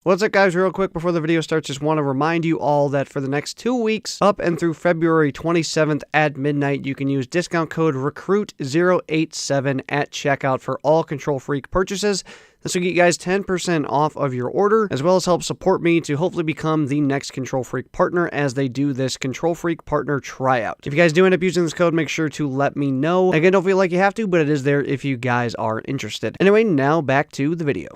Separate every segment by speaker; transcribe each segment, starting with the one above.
Speaker 1: What's up, guys? Real quick before the video starts, just want to remind you all that for the next 2 weeks, up and through February 27th at midnight, you can use discount code RECRUIT087 at checkout for all Control Freak purchases. This will get you guys 10% off of your order, as well as help support me to hopefully become the next Control Freak partner as they do this Control Freak partner tryout. If you guys do end up using this code, make sure to let me know. Again, don't feel like you have to, but it is there if you guys are interested. Anyway, now back to the video.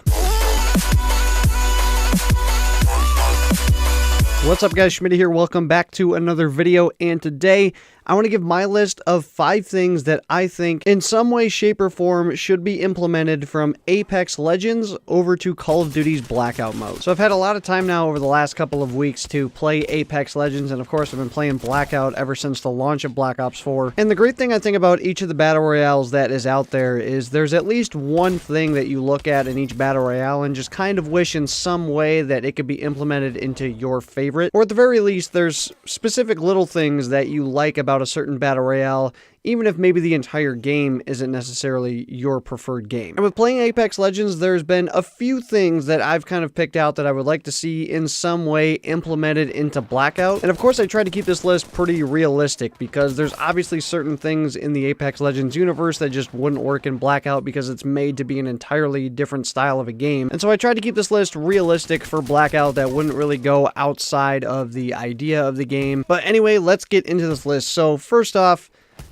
Speaker 1: What's up, guys? Schmitty here. Welcome back to another video, and today I want to give my list of 5 things that I think in some way, shape, or form should be implemented from Apex Legends over to Call of Duty's Blackout mode. So I've had a lot of time now over the last couple of weeks to play Apex Legends, and of course I've been playing Blackout ever since the launch of Black Ops 4. And the great thing I think about each of the Battle Royales that is out there is there's at least one thing that you look at in each Battle Royale and just kind of wish in some way that it could be implemented into your favorite. Or at the very least, there's specific little things that you like about a certain Battle Royale, even if maybe the entire game isn't necessarily your preferred game. And with playing Apex Legends, there's been a few things that I've kind of picked out that I would like to see in some way implemented into Blackout. And of course, I try to keep this list pretty realistic because there's obviously certain things in the Apex Legends universe that just wouldn't work in Blackout because it's made to be an entirely different style of a game. And so I tried to keep this list realistic for Blackout that wouldn't really go outside of the idea of the game. But anyway, let's get into this list. So first off,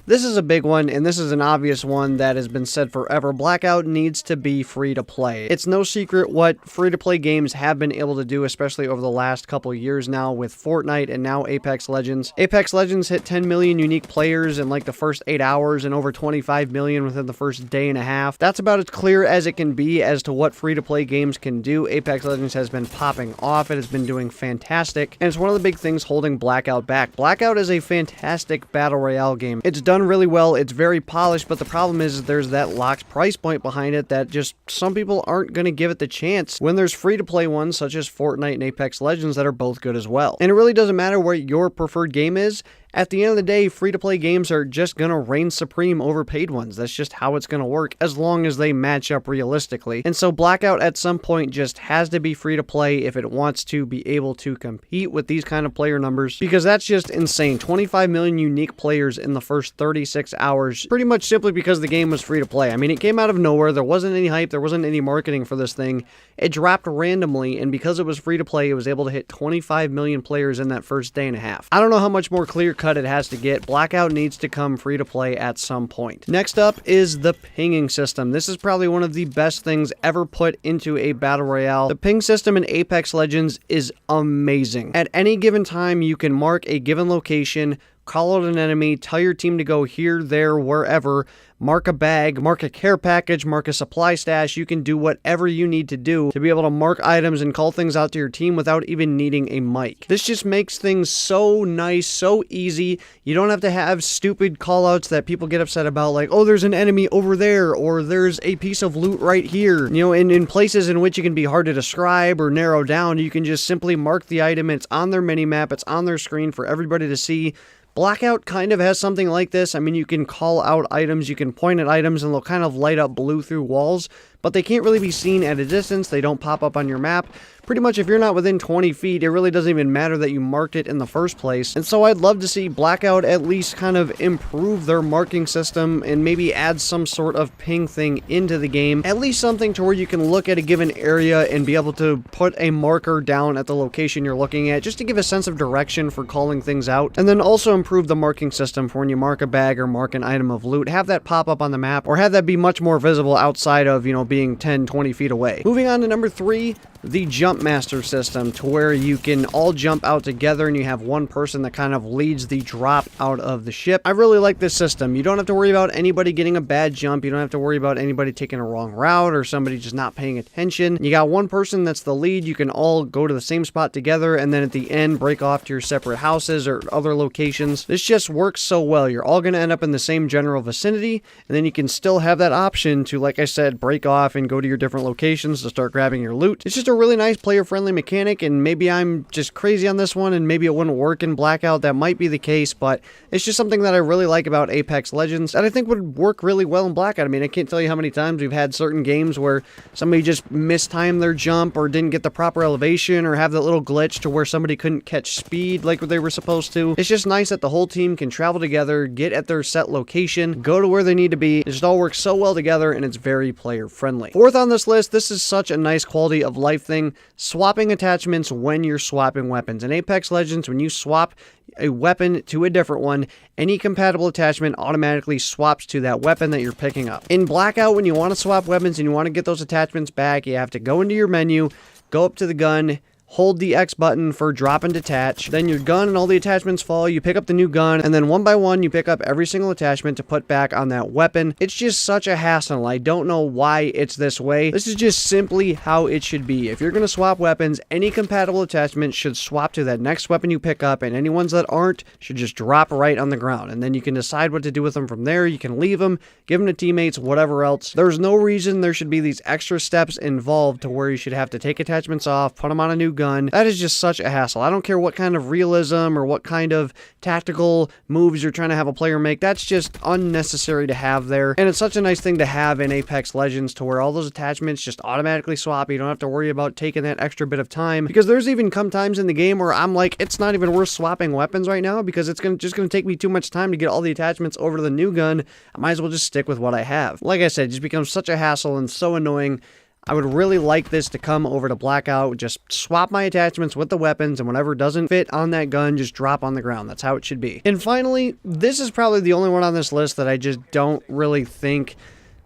Speaker 1: this is a big one, and this is an obvious one that has been said forever. Blackout needs to be free to play. It's no secret what free to play games have been able to do, especially over the last couple years now with Fortnite and now Apex Legends. Apex Legends hit 10 million unique players in like the first 8 hours and over 25 million within the first day and a half. That's about as clear as it can be as to what free to play games can do. Apex Legends has been popping off. It has been doing fantastic, and it's one of the big things holding Blackout back. Blackout is a fantastic battle royale game. It's done really well, it's very polished, but the problem is there's that locked price point behind it that just some people aren't going to give it the chance when there's free-to-play ones such as Fortnite and Apex Legends that are both good as well. And it really doesn't matter what your preferred game is. At the end of the day, free-to-play games are just going to reign supreme over paid ones. That's just how it's going to work, as long as they match up realistically. And so Blackout at some point just has to be free-to-play if it wants to be able to compete with these kind of player numbers, because that's just insane. 25 million unique players in the first 36 hours, pretty much simply because the game was free-to-play. I mean, it came out of nowhere. There wasn't any hype. There wasn't any marketing for this thing. It dropped randomly, and because it was free-to-play, it was able to hit 25 million players in that first day and a half. I don't know how much more clear-cut it has to get. Blackout needs to come free to play at some point. Next up is the pinging system. This is probably one of the best things ever put into a battle royale. The ping system in Apex Legends is amazing. At any given time, you can mark a given location, call out an enemy, tell your team to go here, there, wherever, mark a bag, mark a care package, mark a supply stash. You can do whatever you need to do to be able to mark items and call things out to your team without even needing a mic. This just makes things so nice, so easy. You don't have to have stupid callouts that people get upset about, like, oh, there's an enemy over there, or there's a piece of loot right here. You know, in places in which it can be hard to describe or narrow down, you can just simply mark the item. It's on their minimap, it's on their screen for everybody to see. Blackout kind of has something like this. I mean, you can call out items, you can point at items, and they'll kind of light up blue through walls, but they can't really be seen at a distance. They don't pop up on your map. Pretty much if you're not within 20 feet, it really doesn't even matter that you marked it in the first place. And so I'd love to see Blackout at least kind of improve their marking system and maybe add some sort of ping thing into the game. At least something to where you can look at a given area and be able to put a marker down at the location you're looking at, just to give a sense of direction for calling things out. And then also improve the marking system for when you mark a bag or mark an item of loot. Have that pop up on the map, or have that be much more visible outside of, you know, being 10, 20 feet away. Moving on to number 3, the jump master system, to where you can all jump out together and you have one person that kind of leads the drop out of the ship. I really like this system. You don't have to worry about anybody getting a bad jump. You don't have to worry about anybody taking a wrong route or somebody just not paying attention. You got one person that's the lead. You can all go to the same spot together, and then at the end break off to your separate houses or other locations. This just works so well. You're all going to end up in the same general vicinity, and then you can still have that option to, like I said, break off and go to your different locations to start grabbing your loot. It's just just a really nice player-friendly mechanic, and maybe I'm just crazy on this one, and maybe it wouldn't work in Blackout. That might be the case, but it's just something that I really like about Apex Legends that I think would work really well in Blackout. I mean, I can't tell you how many times we've had certain games where somebody just mistimed their jump or didn't get the proper elevation or have that little glitch to where somebody couldn't catch speed like what they were supposed to. It's just nice that the whole team can travel together, get at their set location, go to where they need to be. It just all works so well together, and it's very player-friendly. Fourth on this list, this is such a nice quality of life thing, swapping attachments when you're swapping weapons. In Apex Legends, when you swap a weapon to a different one, any compatible attachment automatically swaps to that weapon that you're picking up. In Blackout, when you want to swap weapons and you want to get those attachments back, you have to go into your menu, go up to the gun, hold the X button for drop and detach, then your gun and all the attachments fall, you pick up the new gun, and then one by one you pick up every single attachment to put back on that weapon. It's just such a hassle. I don't know why it's this way. This is just simply how it should be. If you're going to swap weapons, any compatible attachment should swap to that next weapon you pick up, and any ones that aren't should just drop right on the ground, and then you can decide what to do with them from there. You can leave them, give them to teammates, whatever else. There's no reason there should be these extra steps involved to where you should have to take attachments off, put them on a new gun. That is just such a hassle. I don't care what kind of realism or what kind of tactical moves you're trying to have a player make. That's just unnecessary to have there. And it's such a nice thing to have in Apex Legends to where all those attachments just automatically swap. You don't have to worry about taking that extra bit of time, because there's even come times in the game where I'm like, it's not even worth swapping weapons right now because it's just going to take me too much time to get all the attachments over to the new gun. I might as well just stick with what I have. Like I said, it just becomes such a hassle and so annoying. I would really like this to come over to Blackout. Just swap my attachments with the weapons, and whatever doesn't fit on that gun, just drop on the ground. That's how it should be. And finally, this is probably the only one on this list that I just don't really think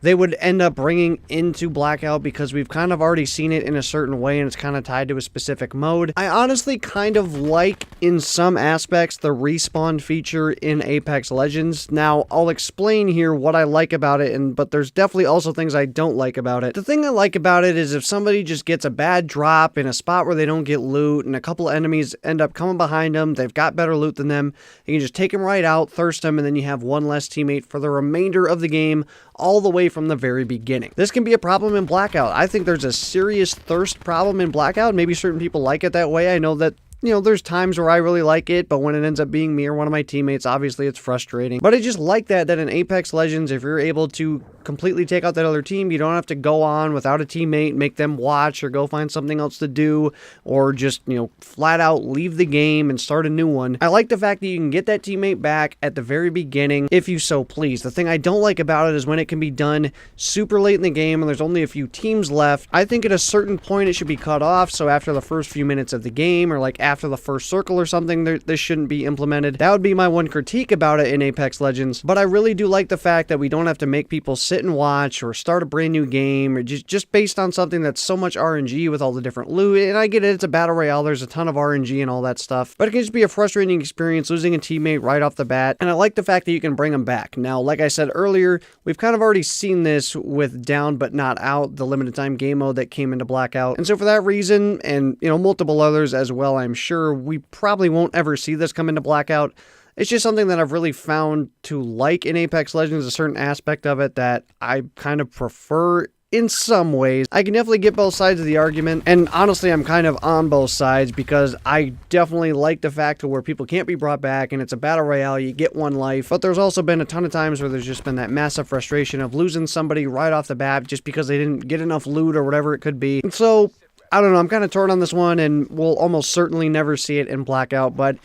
Speaker 1: they would end up bringing into Blackout, because we've kind of already seen it in a certain way and it's kind of tied to a specific mode. I honestly kind of like, in some aspects, the respawn feature in Apex Legends. Now, I'll explain here what I like about it, but there's definitely also things I don't like about it. The thing I like about it is if somebody just gets a bad drop in a spot where they don't get loot and a couple enemies end up coming behind them, they've got better loot than them, you can just take them right out, thirst them, and then you have one less teammate for the remainder of the game, all the way from the very beginning. This can be a problem in Blackout. I think there's a serious thirst problem in Blackout. Maybe certain people like it that way. I know that, you know, there's times where I really like it, but when it ends up being me or one of my teammates, obviously it's frustrating. But I just like that in Apex Legends, if you're able to completely take out that other team, you don't have to go on without a teammate, make them watch or go find something else to do, or just, you know, flat out leave the game and start a new one. I like the fact that you can get that teammate back at the very beginning if you so please. The thing I don't like about it is when it can be done super late in the game and there's only a few teams left. I think at a certain point it should be cut off, so after the first few minutes of the game, or like after the first circle or something, this shouldn't be implemented. That would be my one critique about it in Apex Legends, but I really do like the fact that we don't have to make people sit and watch or start a brand new game, or just based on something that's so much RNG with all the different loot. And I get it, it's a battle royale, there's a ton of RNG and all that stuff, but it can just be a frustrating experience losing a teammate right off the bat. And I like the fact that you can bring them back. Now, like I said earlier, we've kind of already seen this with Down But Not Out, the limited time game mode that came into Blackout. And so for that reason, and you know, multiple others as well, I'm sure we probably won't ever see this come into Blackout. It's just something that I've really found to like in Apex Legends, a certain aspect of it that I kind of prefer in some ways. I can definitely get both sides of the argument, and honestly, I'm kind of on both sides, because I definitely like the fact where people can't be brought back, and it's a battle royale, you get one life, but there's also been a ton of times where there's just been that massive frustration of losing somebody right off the bat just because they didn't get enough loot or whatever it could be. And so, I don't know, I'm kind of torn on this one, and we'll almost certainly never see it in Blackout, but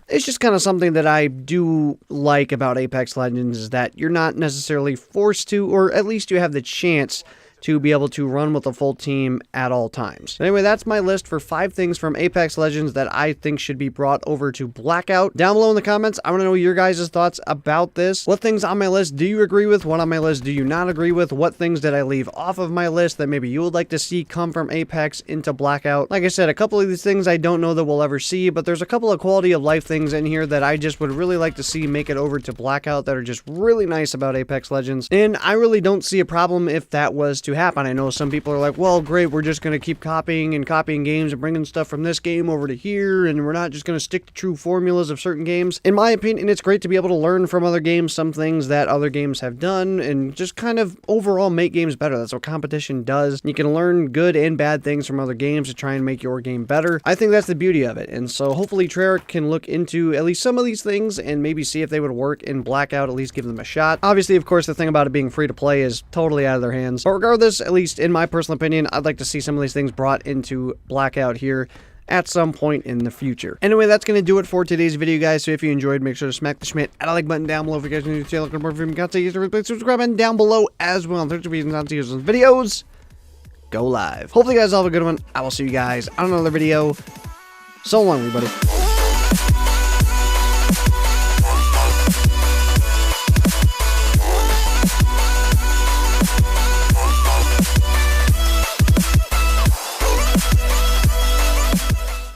Speaker 1: it's just kind of something that I do like about Apex Legends, is that you're not necessarily forced to, or at least you have the chance to be able to run with a full team at all times. Anyway, that's my list for 5 things from Apex Legends that I think should be brought over to Blackout. Down below in the comments, I want to know your guys' thoughts about this. What things on my list do you agree with? What on my list do you not agree with? What things did I leave off of my list that maybe you would like to see come from Apex into Blackout? Like I said, a couple of these things I don't know that we'll ever see, but there's a couple of quality of life things in here that I just would really like to see make it over to Blackout that are just really nice about Apex Legends. And I really don't see a problem if that was to to happen. I know some people are like, well, great, we're just going to keep copying games and bringing stuff from this game over to here, and we're not just going to stick to true formulas of certain games. In my opinion, it's great to be able to learn from other games some things that other games have done, and just kind of overall make games better. That's what competition does. You can learn good and bad things from other games to try and make your game better. I think that's the beauty of it, and so hopefully Treyarch can look into at least some of these things and maybe see if they would work in Blackout, at least give them a shot. Obviously, of course, the thing about it being free to play is totally out of their hands. But regardless, at least in my personal opinion, I'd like to see some of these things brought into Blackout here at some point in the future. Anyway, that's going to do it for today's video, guys. So if you enjoyed, make sure to smack the schmidt at a like button down below. If you guys are new to the channel, looking more from content, subscribe button down below as well. And thanks for being on to some videos. Go live. Hopefully you guys all have a good one. I will see you guys on another video. So long, everybody.